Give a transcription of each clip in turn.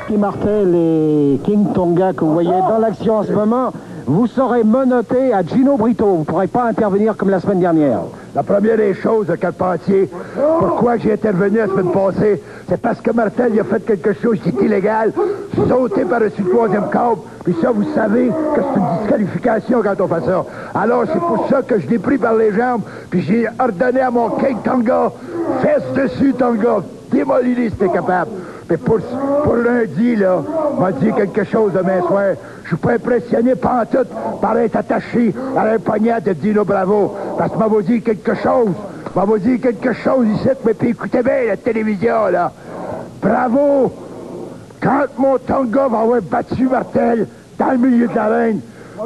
Husky Martel et King Tonga que vous voyez dans l'action en ce moment, vous serez menotté à Gino Brito. Vous ne pourrez pas intervenir comme la semaine dernière. La première des choses, Carpentier, pourquoi j'ai intervenu la semaine passée, c'est parce que Martel il a fait quelque chose qui est illégal, sauter par-dessus le troisième câble, puis ça, vous savez que c'est une disqualification quand on fait ça. Alors, c'est pour ça que je l'ai pris par les jambes, puis j'ai ordonné à mon King Tonga, fesse dessus, Tonga, démolis-les si t'es capable. Mais pour lundi, là, m'a dit quelque chose demain soir. Je suis pas impressionné pantoute par être attaché à un poignard de Dino Bravo. Parce que m'a dit quelque chose. M'a dit quelque chose ici, mais puis écoutez bien la télévision, là. Bravo! Quand mon Tonga va avoir battu Martel dans le milieu de l'arène,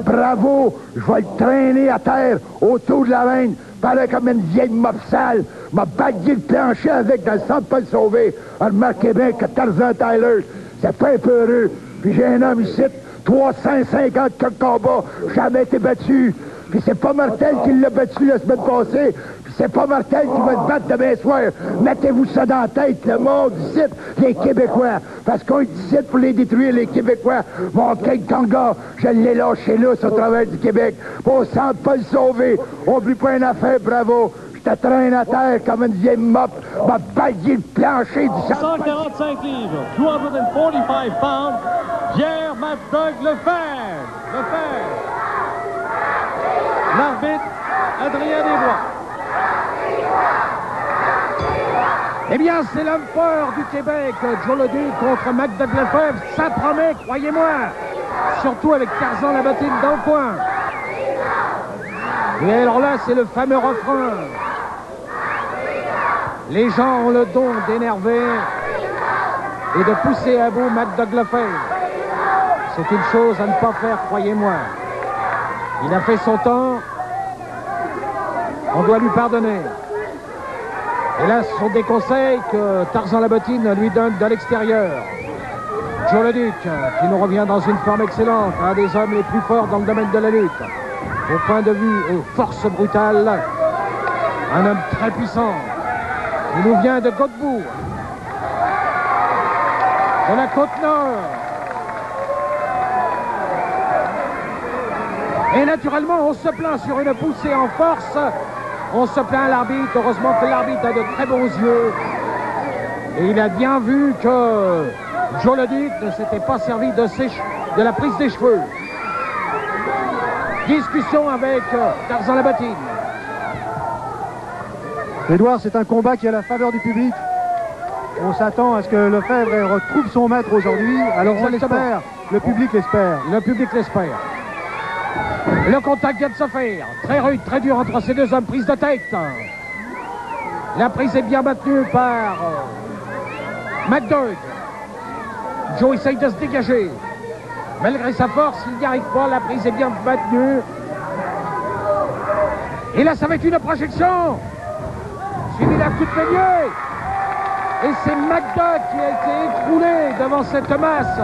bravo! Je vais le traîner à terre autour de l'arène, pareil comme une vieille mopsale, m'a bagué le plancher avec dans le centre Paul Sauvé. Remarquez bien que Tarzan Tyler, c'est pas un peu heureux. Puis j'ai un homme ici, 350 combats, jamais été battu. Puis c'est pas Martel qui l'a battu la semaine passée. Puis c'est pas Martel qui va se battre demain soir. Mettez-vous ça dans la tête, le monde ici, les Québécois. Parce qu'on est ici pour les détruire, les Québécois. Mon King Tonga, je l'ai lâché là, sur travers du Québec. Au centre Paul Sauvé. Oublie pas une affaire, bravo. Je te traîne à terre comme une vieille mop, m'a bagué le plancher du centre. 145 livres, 245 pounds, Pierre Mad Dog Lefebvre. L'arbitre, Adrien Desbois. Eh bien, c'est l'homme fort du Québec, Joe Leduc contre Mad Dog Lefebvre. Ça promet, croyez-moi. Surtout avec Tarzan Labottine dans le coin. Et alors là, c'est le fameux refrain. Les gens ont le don d'énerver et de pousser à bout Mad Dog Lefebvre. C'est une chose à ne pas faire, croyez-moi. Il a fait son temps. On doit lui pardonner. Et là, ce sont des conseils que Tarzan Labottine lui donne de l'extérieur. Joe Leduc, qui nous revient dans une forme excellente, un des hommes les plus forts dans le domaine de la lutte. Au point de vue aux forces brutales, un homme très puissant. Il nous vient de Godbout, de la Côte-Nord. Et naturellement, on se plaint sur une poussée en force. On se plaint à l'arbitre. Heureusement que l'arbitre a de très bons yeux. Et il a bien vu que Joe Leduc ne s'était pas servi de la prise des cheveux. Discussion avec Tarzan Labottine. Édouard, c'est un combat qui est à la faveur du public. On s'attend à ce que Lefebvre retrouve son maître aujourd'hui. Alors on l'espère, le public l'espère. Le public l'espère. Le contact vient de se faire. Très rude, très dur entre ces deux hommes. Prise de tête. La prise est bien maintenue par Mad Dog. Joe essaye de se dégager. Malgré sa force, il n'y arrive pas. La prise est bien maintenue. Et là, ça va être une projection. Suivi d'un coup de poignet. Et c'est Mad Dog qui a été écroulé devant cette masse.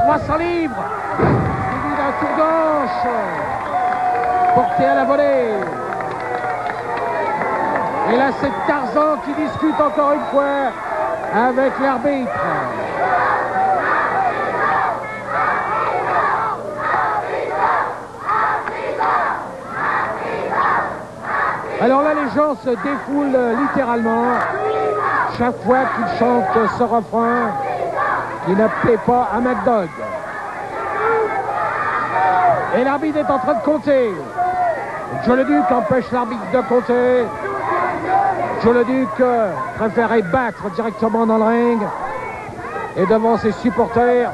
300 livres. Suivi d'un tour d'anche. Porté à la volée. Et là, c'est Tarzan qui discute encore une fois avec l'arbitre. Alors là, les gens se défoulent littéralement chaque fois qu'ils chantent ce refrain qui ne plaît pas à Mad Dog. Et l'arbitre est en train de compter. Joe Leduc empêche l'arbitre de compter. Joe Leduc préférait battre directement dans le ring et devant ses supporters.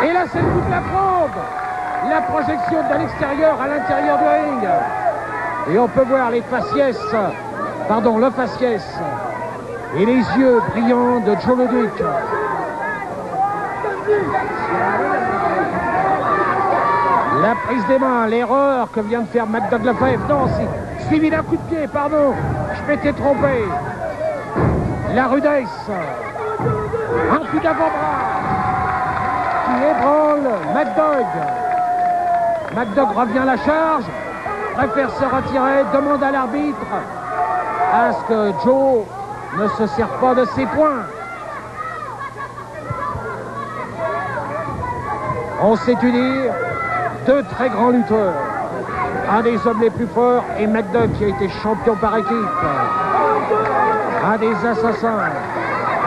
Et là, c'est le coup de la fronde. La projection de l'extérieur à l'intérieur du ring. Et on peut voir les faciès, le faciès et les yeux brillants de Joe Leduc. La prise des mains, l'erreur que vient de faire Mad Dog Lefebvre. Non, c'est suivi d'un coup de pied, pardon. Je m'étais trompé. La rudesse. Un coup d'avant-bras qui ébranle Mad Dog. Mad Dog revient à la charge. Préfère se retirer, demande à l'arbitre à ce que Joe ne se serve pas de ses poings. On sait unir deux très grands lutteurs. Un des hommes les plus forts est McDuck qui a été champion par équipe. Un des assassins.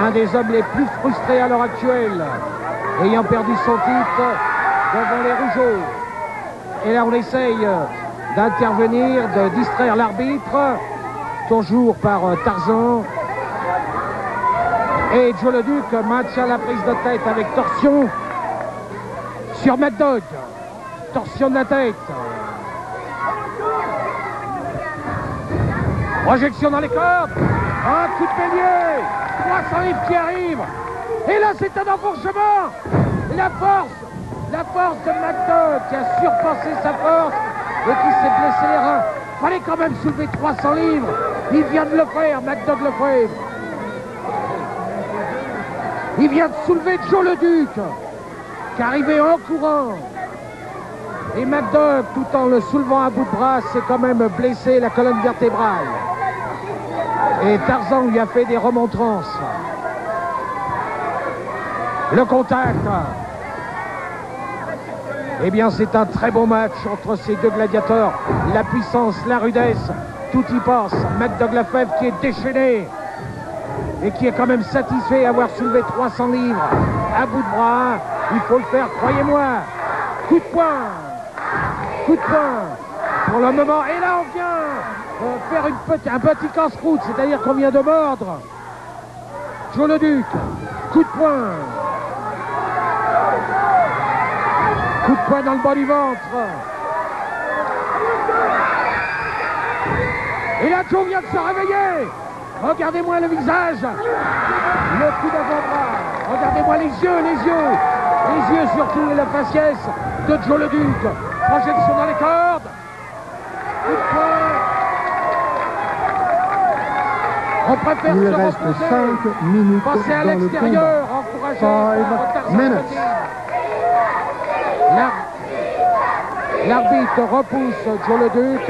Un des hommes les plus frustrés à l'heure actuelle. Ayant perdu son titre devant les Rougeaux. Et là on essaye d'intervenir, de distraire l'arbitre. Toujours par Tarzan. Et Joe le Duc maintient la prise de tête avec torsion sur McDuck. Torsion de la tête. Projection dans les cordes. Un coup de bélier. 300 livres qui arrive. Et là c'est un enfourchement. La force de McDuck qui a surpassé sa force et qui s'est blessé les reins. Fallait quand même soulever 300 livres. Il vient de le faire, McDuck Lefebvre. Il vient de soulever Joe le Duc, qui arrivait en courant. Et McDuck, tout en le soulevant à bout de bras, s'est quand même blessé la colonne vertébrale. Et Tarzan lui a fait des remontrances. Le contact. Eh bien, c'est un très bon match entre ces deux gladiateurs. La puissance, la rudesse, tout y passe. McDuck Lefebvre qui est déchaîné et qui est quand même satisfait d'avoir soulevé 300 livres à bout de bras. Il faut le faire, croyez-moi. Coup de poing. Coup de poing. Pour le moment. Et là, on vient faire un petit casse-croûte, c'est-à-dire qu'on vient de mordre Joe le Duc. Coup de poing. Coup de poing dans le bas du ventre. Et là, Joe vient de se réveiller. Regardez-moi le visage. Le coup d'avant-bras. Regardez-moi les yeux. Les yeux surtout et la faciès de Joe le Duc. Projection dans les cordes. Coup de poing. On préfère Il se reste reposer. 5 minutes Passer à dans le l'extérieur. Encourager par Tarzan minutes. L'arbitre repousse Joe le Duc.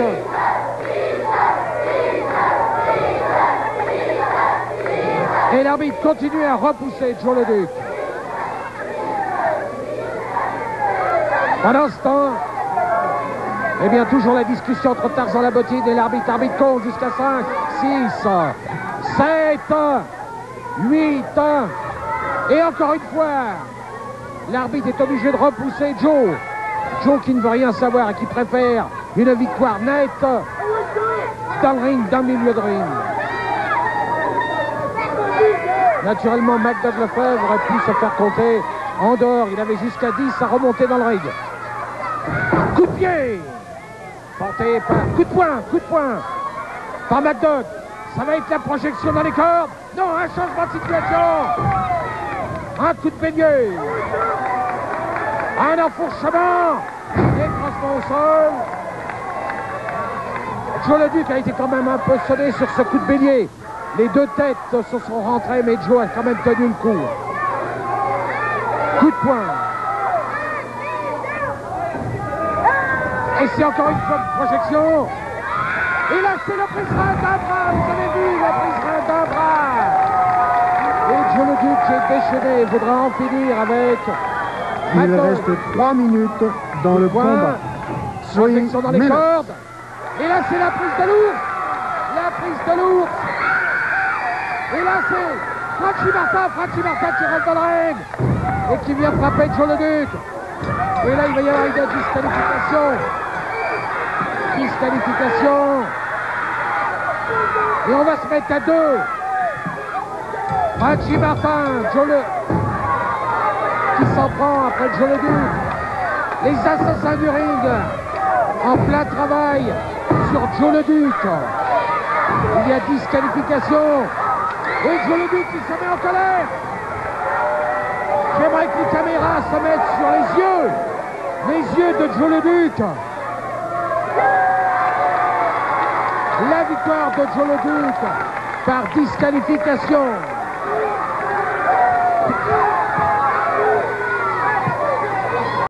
Et l'arbitre continue à repousser Joe le Duc. Pendant ce temps, eh bien toujours la discussion entre Tarzan la bottine et l'arbitre. Arbitre compte jusqu'à 5, 6, 7, 8. Et encore une fois, l'arbitre est obligé de repousser Joe. Joe qui ne veut rien savoir et qui préfère une victoire nette dans le ring, dans le milieu de ring. Naturellement, McDuck Lefebvre aurait pu se faire compter en dehors. Il avait jusqu'à 10 à remonter dans le ring. Coup de pied. Porté par... Coup de poing par McDuck. Ça va être la projection dans les cordes. Non, un changement de situation. Un coup de bélier. Un enfourchement. Décrochement au sol. Joe le Duc a été quand même un peu sonné sur ce coup de bélier. Les deux têtes se sont rentrées, mais Joe a quand même tenu le coup. Coup de poing. Et c'est encore une fois de projection. Et là, c'est le prise-rein d'un bras. Vous avez vu, le prise-rein d'un bras. Et Joe le Duc est déchaîné. Voudra en finir avec... Il reste 3 minutes dans le combat. Projection dans les cordes. Et là, c'est la prise de l'ours. La prise de l'ours. Et là, c'est Franchi Martin qui rentre dans le ring et qui vient frapper Joe le Duc. Et là, il va y avoir une disqualification. Et on va se mettre à 2. Franchi Martin, qui s'en prend après Joe le Duc. Les assassins du ring en plein travail sur Joe le Duc. Il y a disqualification. Et Joe le Duc qui se met en colère. J'aimerais que les caméras se mettent sur les yeux de Joe le Duc. La victoire de Joe le Duc par disqualification.